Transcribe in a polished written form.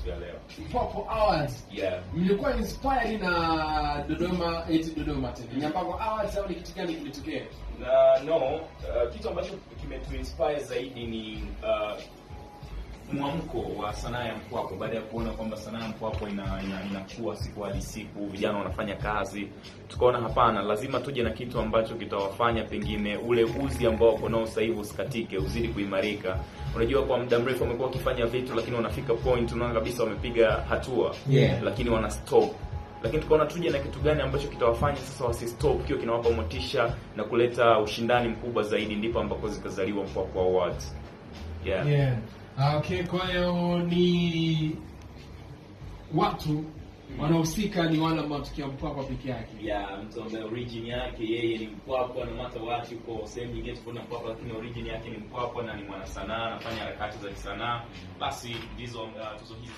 siku ya leo. Mpwapwa Awards. Yeah. Mlikuwa inspired na Dodoma tena. Ni Mpwapwa Awards au ni kitu gani kilitokea? Kitu ambacho kimetuinspire zaidi ni mwamko wa sanaa ya Mpwapwa. Baada ya kuona kwamba sanaa ya Mpwapwa inakuwa siku hadi siku, vijana wanafanya kazi, tukaona hapana, lazima tuje na kitu ambacho kitawafanya pengine ule uzi ambao wako nao sasa hivi usikatike, uzidi kuimarika. Unajua kwa muda mrefu wamekuwa wakifanya vitu, lakini wanafika point unaona kabisa wamepiga hatua, lakini wana stop. Lakini tukaona tuje na kitu gani ambacho kitawafanya sasa wasistop, kio kinawapa motisha na kuleta ushindani mkubwa zaidi, ndipo ambapo zikazaliwa Mpwapwa Awards. Yeah. Okay, kwa hiyo ni watu wanahusika ni wale ambao tukia Mpwapwa peke yake. Mtu ambaye origin yake yeye ni Mpwapwa, na mata watu kwa sehemu nyingine tofauti Mpwapwa, lakini origin yake ni Mpwapwa na ni mwana sanaa, anafanya harakati za sanaa. Basi ndizo tuzo hizi